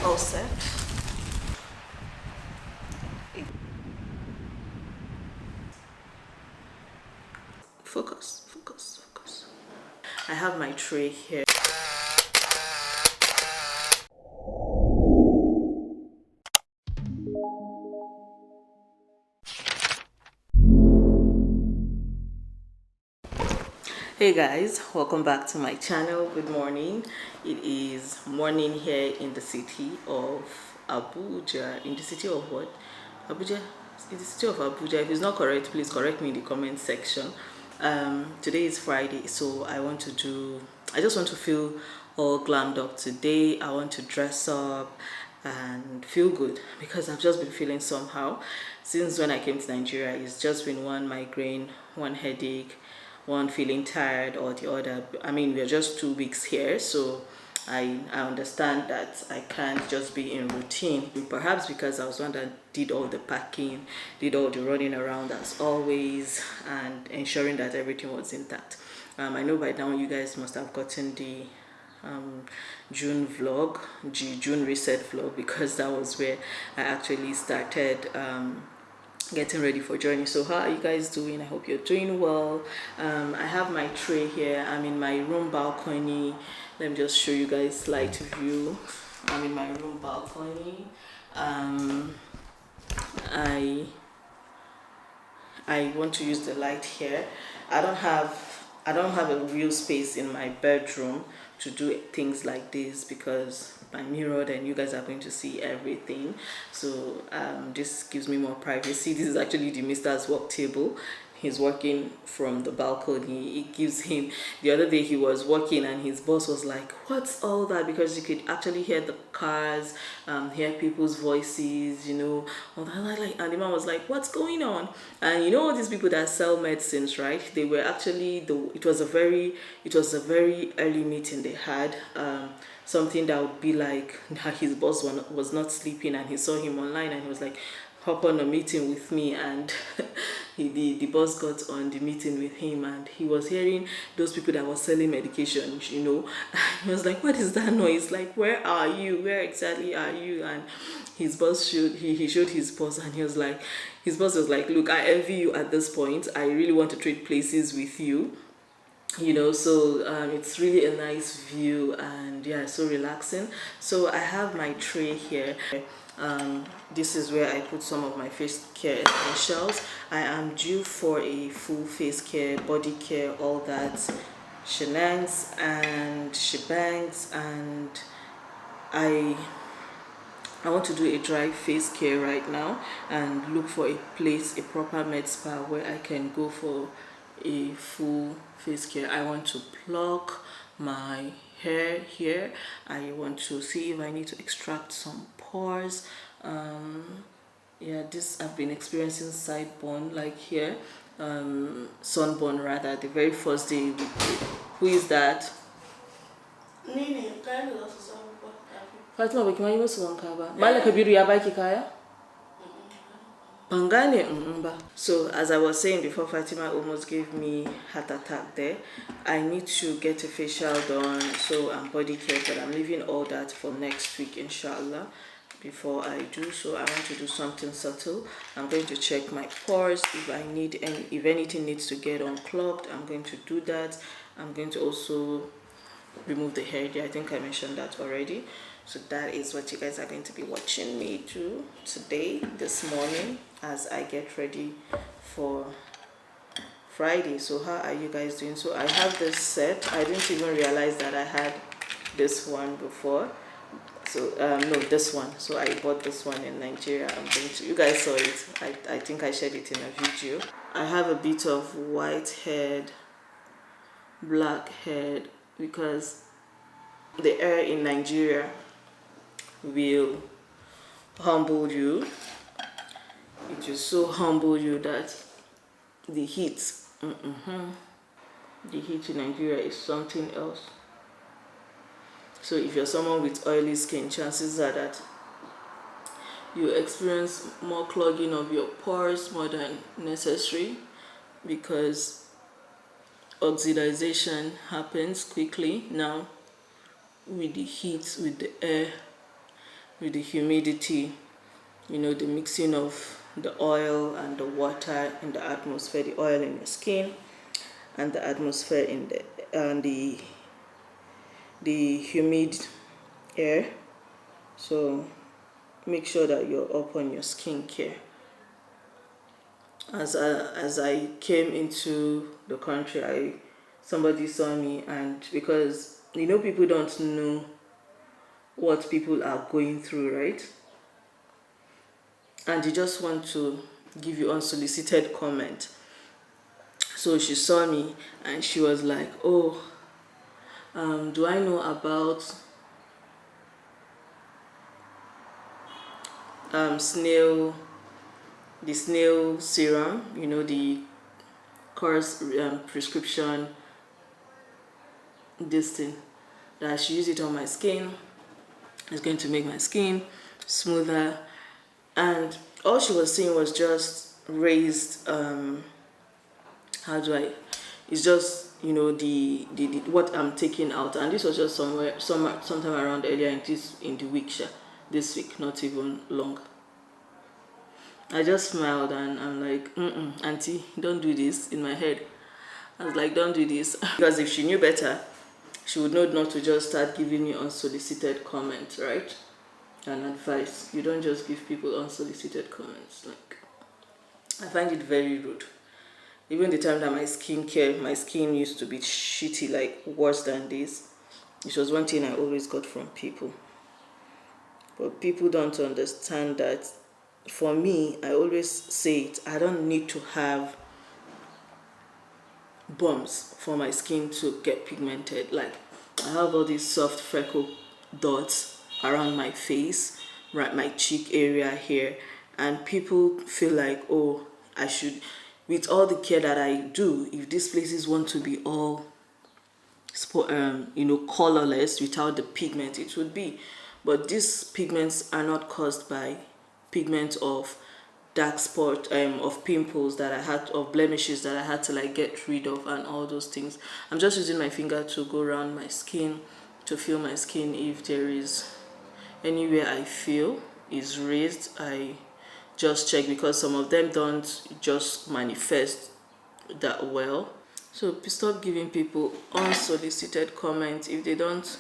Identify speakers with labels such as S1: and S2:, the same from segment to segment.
S1: all set. Focus, focus, focus. I have my tray here. Hey guys, welcome back to my channel. Good morning. It is morning here in the city of Abuja. In the city of what? Abuja? In the city of Abuja. If it's not correct, please correct me in the comment section. Today is Friday, so I just want to feel all glammed up today. I want to dress up and feel good because I've just been feeling somehow since when I came to Nigeria. It's just been one migraine, one headache, one feeling tired or the other. I mean, we're just 2 weeks here, so I understand that I can't just be in routine. Perhaps because I was one that did all the packing, did all the running around as always, and ensuring that everything was intact. I know by now you guys must have gotten the June vlog, June reset vlog, because that was where I actually started getting ready for journey. So how are you guys doing? I hope you're doing well. I have my tray here. I'm in my room balcony. Let me just show you guys light view. I'm in my room balcony. I want to use the light here. I don't have a real space in my bedroom to do things like this because my mirror, then you guys are going to see everything. So this gives me more privacy. This is actually the Mr's work table. He's working from the balcony. It gives him, the other day he was working and his boss was like, what's all that? Because you could actually hear the cars, hear people's voices, you know, all that. And the man was like, what's going on? And you know all these people that sell medicines, right? They were actually, it was a very early meeting they had. Something that would be like his boss was not sleeping and he saw him online and he was like, hop on a meeting with me, and the boss got on the meeting with him and he was hearing those people that were selling medication, you know. He was like, what is that noise? Like, where are you? Where exactly are you? And his boss he showed his boss and his boss was like, look, I envy you at this point. I really want to trade places with you, you know. So it's really a nice view and yeah, so relaxing. So I have my tray here. This is where I put some of my face care essentials. I am due for a full face care, body care, all that shenanigans and shebangs, and I want to do a dry face care right now and look for a proper med spa where I can go for a full face care. I want to pluck my hair here. I want to see if I need to extract some pores. Yeah, this I've been experiencing sideburn, like here, sunburn rather, the very first day. Who is that? Fatima, baki ma yi musu wanka ba. Malam Kabiru ya baki kaya? So as I was saying before, Fatima almost gave me heart attack there. I need to get a facial done, so I'm body care, but I'm leaving all that for next week, inshallah. Before I do so, I want to do something subtle. I'm going to check my pores. If anything needs to get unclogged, I'm going to do that. I'm going to also remove the hair there. I think I mentioned that already. So that is what you guys are going to be watching me do today, this morning, as I get ready for Friday. So how are you guys doing? So I have this set. I didn't even realize that I had this one before. So no, this one. So I bought this one in Nigeria. You guys saw it. I think I shared it in a video. I have a bit of white head, black head, because the air in Nigeria will humble you. It will so humble you that the heat in Nigeria is something else. So if you're someone with oily skin, chances are that you experience more clogging of your pores more than necessary, because oxidization happens quickly now with the heat, with the air. with the humidity, you know, the mixing of the oil and the water in the atmosphere, the oil in your skin and the atmosphere in the humid air. So make sure that you're up on your skincare. As I came into the country, somebody saw me, and because you know people don't know what people are going through, right? And they just want to give you unsolicited comment. So she saw me and she was like, oh, do I know about snail, the snail serum, you know, the course prescription, this thing, that I should use it on my skin. It's going to make my skin smoother. And all she was saying was just raised, how do I, it's just, you know, the what I'm taking out. And this was just sometime around earlier in the week, this week, not even long. I just smiled and I'm like, auntie, don't do this, in my head. I was like, don't do this. Because if she knew better, she would know not to just start giving me unsolicited comments, right? And advice. You don't just give people unsolicited comments. Like, I find it very rude. Even the time that my skin used to be shitty, like worse than this, which was one thing I always got from people. But people don't understand that. For me, I always say it, I don't need to have bumps for my skin to get pigmented. Like, I have all these soft freckle dots around my face, right, my cheek area here, and people feel like, oh, I should, with all the care that I do, if these places want to be all you know, colorless without the pigment, it would be. But these pigments are not caused by pigment of dark spot, of pimples that I had, of blemishes that I had to like get rid of and all those things. I'm just using my finger to go around my skin to feel my skin. If there is anywhere I feel is raised, I just check, because some of them don't just manifest that well. So stop giving people unsolicited comments. If they don't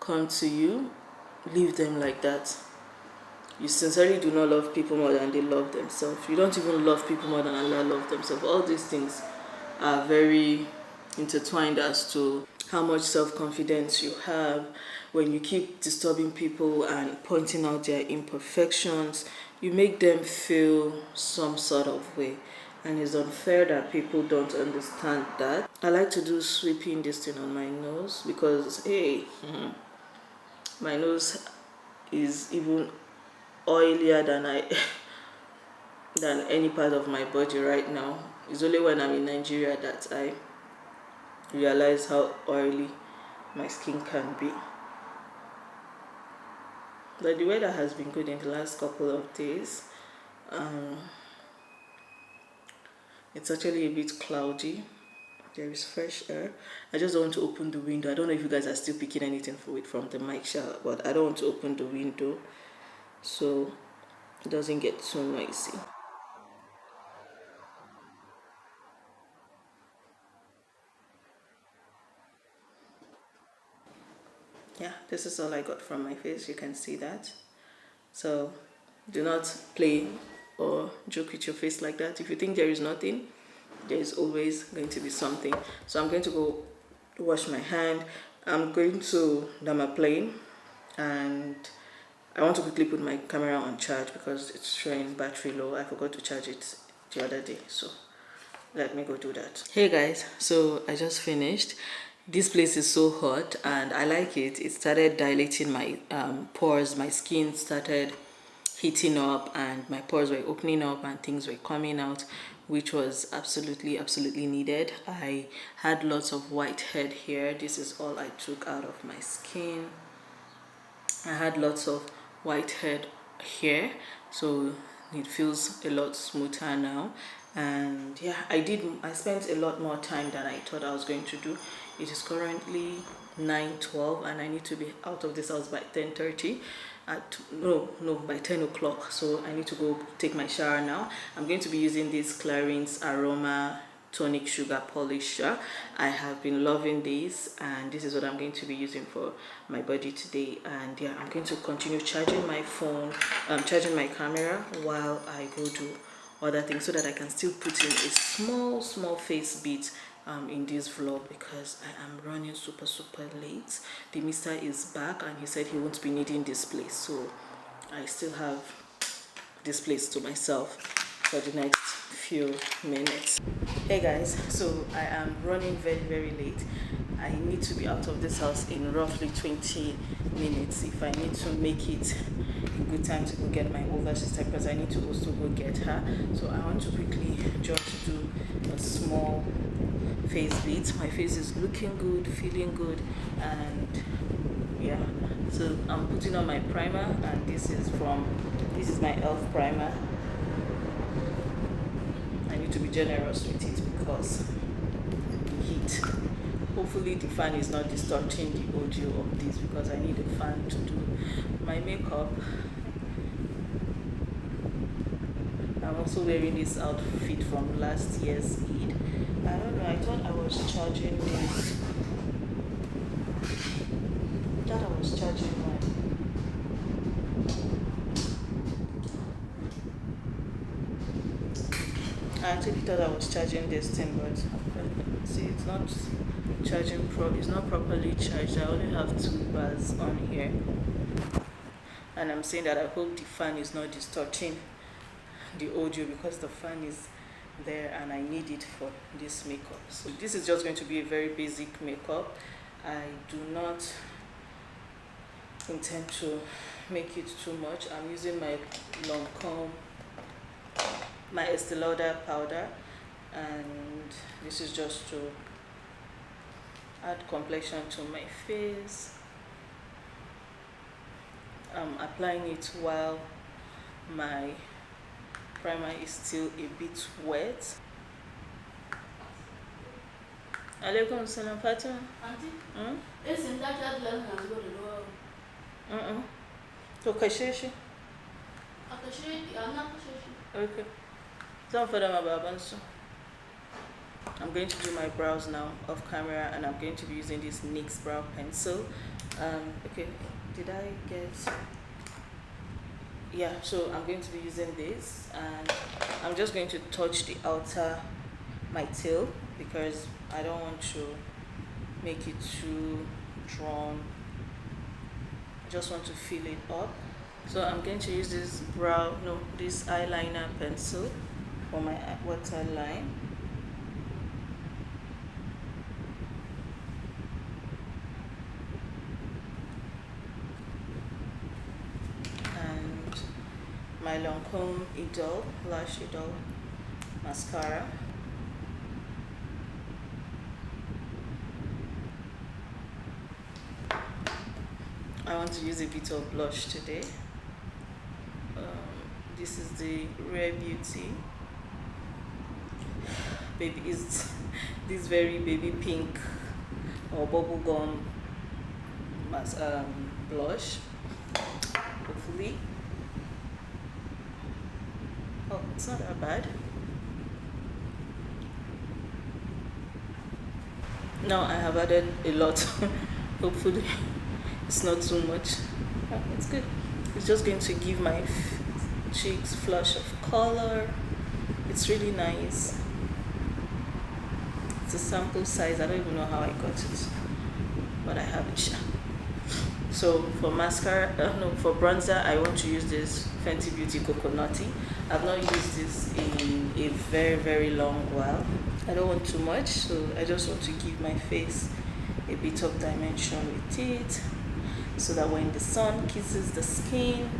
S1: come to you, leave them like that. You sincerely do not love people more than they love themselves. You don't even love people more than Allah loves themselves. All these things are very intertwined as to how much self-confidence you have. When you keep disturbing people and pointing out their imperfections, you make them feel some sort of way. And it's unfair that people don't understand that. I like to do sweeping this thing on my nose because, hey, my nose is even oilier than any part of my body right now. It's only when I'm in Nigeria that I realize how oily my skin can be. But the weather has been good in the last couple of days. It's actually a bit cloudy. There is fresh air. I just don't want to open the window. I don't know if you guys are still picking anything from the mic, but I don't want to open the window so it doesn't get too noisy. Yeah, this is all I got from my face. You can see that. So do not play or joke with your face like that. If you think there is nothing, there is always going to be something. So I'm going to go wash my hand. I'm going to dermaplane, and I want to quickly put my camera on charge because it's showing battery low. I forgot to charge it the other day, so let me go do that. Hey guys, so I just finished. This place is so hot and I like it. It started dilating my pores. My skin started heating up and my pores were opening up and things were coming out, which was absolutely needed. I had lots of white head here. This is all I took out of my skin. I had lots of white head here, so it feels a lot smoother now. And yeah, I spent a lot more time than I thought I was going to do. It is currently 9:12 and I need to be out of this house by 10:30. at by 10 o'clock. So I need to go take my shower now. I'm going to be using this Clarins Aroma Tonic Sugar Polisher. I have been loving this, and this is what I'm going to be using for my body today. And yeah, I'm going to continue charging my phone, charging my camera while I go do other things, so that I can still put in a small face bit in this vlog, because I am running super late. The mister is back and he said he won't be needing this place, so I still have this place to myself for the next few minutes. Hey guys, so I am running very late. I need to be out of this house in roughly 20 minutes if I need to make it a good time to go get my older sister, because I need to also go get her. So I want to quickly just do a small face beat. My face is looking good, feeling good, and yeah, so I'm putting on my primer, and this is my e.l.f. primer. I need to be generous with it because the heat. Hopefully the fan is not distorting the audio of this, because I need a fan to do my makeup. I'm also wearing this outfit from last year's Eid. I don't know, I thought I was charging this. I actually thought I was charging this thing, but see, it's not charging it's not properly charged. I only have 2 bars on here, and I'm saying that I hope the fan is not distorting the audio, because the fan is there and I need it for this makeup. So this is just going to be a very basic makeup. I do not intend to make it too much. I'm using my Lancome, my Estee Lauder powder, and this is just to add complexion to my face. I'm applying it while my primer is still a bit wet. Alaikum salam, Fatima. Auntie? Isn't that level has got a lower? So Kasheshi? I'm not Kasheshi. Okay. So for them about I'm going to do my brows now off camera, and I'm going to be using this NYX brow pencil. Okay, did I get... Yeah, so I'm going to be using this, and I'm just going to touch the outer my tail, because I don't want to make it too drawn. I just want to fill it up. So I'm going to use this this eyeliner pencil for my waterline. And my Lancome Lash Idol mascara. I want to use a bit of blush today. This is the Rare Beauty. Baby is this very baby pink or bubblegum blush. Hopefully. Oh, it's not that bad. Now I have added a lot. Hopefully it's not too much. Oh, it's good. It's just going to give my cheeks flush of color. It's really nice. It's a sample size. I don't even know how I got it, but I have it. So for mascara, for bronzer, I want to use this Fenty Beauty Coconutty. I've not used this in a very long while. I don't want too much, so I just want to give my face a bit of dimension with it, so that when the sun kisses the skin,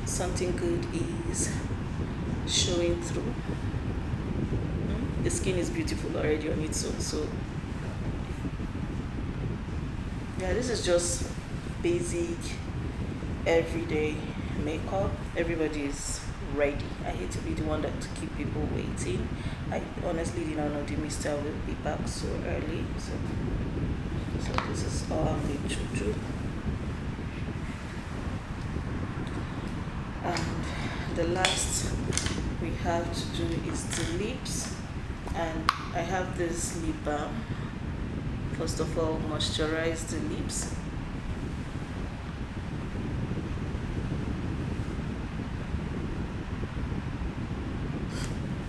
S1: something good is showing through. The skin is beautiful already on its own. So yeah, this is just basic everyday makeup. Everybody is ready. I hate to be the one that to keep people waiting. I honestly did not know the mister will be back so early. So this is all I'm going to do. the last we have to do is the lips, and I have this lip balm. First of all, moisturize the lips.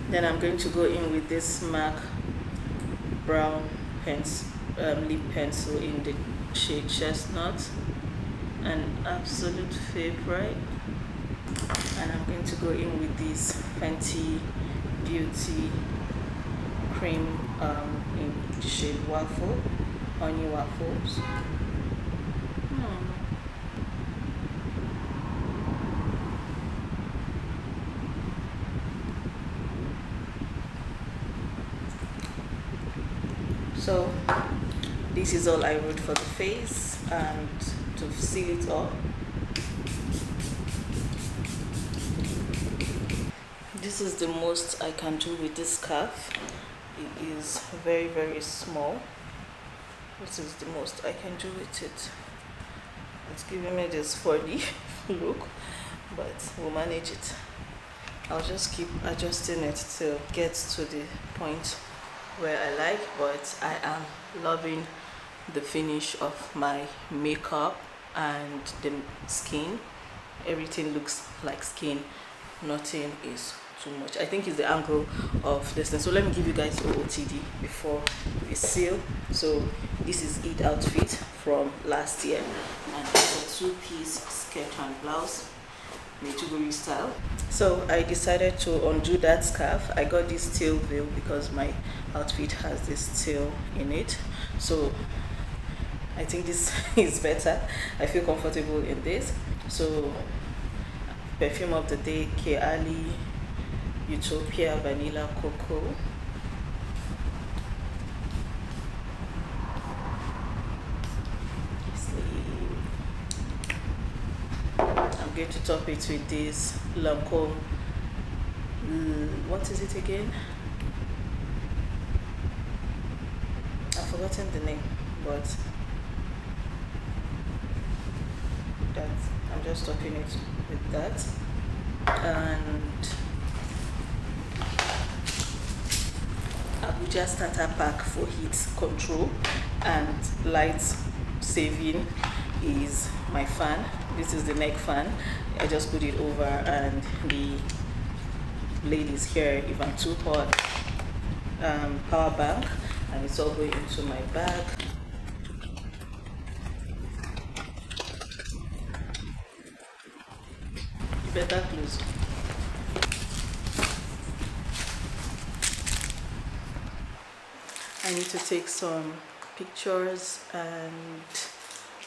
S1: Then I'm going to go in with this MAC brown lip pencil in the shade Chestnut, an absolute favorite. And I'm going to go in with this Fenty Beauty cream in the shade Waffle, Honey Waffles. So this is all I wrote for the face, and to seal it up, this is the most I can do with this scarf. It is very, very small. This is the most I can do with it. It's giving me this funny look, but we'll manage it. I'll just keep adjusting it to get to the point where I like, but I am loving the finish of my makeup and the skin. Everything looks like skin, nothing is too much. I think it's the angle of this thing. So let me give you guys OOTD before we seal. So this is it outfit from last year, and it's a 2-piece skirt and blouse, Maiduguri style. So I decided to undo that scarf. I got this tail veil because my outfit has this tail in it, so I think this is better. I feel comfortable in this. So perfume of the day, Keali Utopia Vanilla Cocoa. I'm going to top it with this Lancome. What is it again? I've forgotten the name, but that I'm just topping it with that. And Abuja starter pack for heat control and light saving is my fan. This is the neck fan. I just put it over, and the blade is here if I'm too hot. Power bank, and it's all going into my bag. You better close. I need to take some pictures, and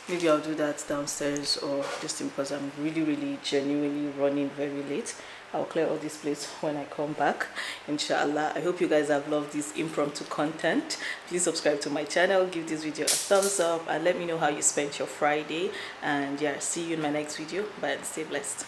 S1: maybe I'll do that downstairs or just because I'm really genuinely running very late. I'll clear all this place when I come back, inshallah. I hope you guys have loved this impromptu content. Please subscribe to my channel, give this video a thumbs up, and let me know how you spent your Friday. And yeah, see you in my next video. Bye and stay blessed.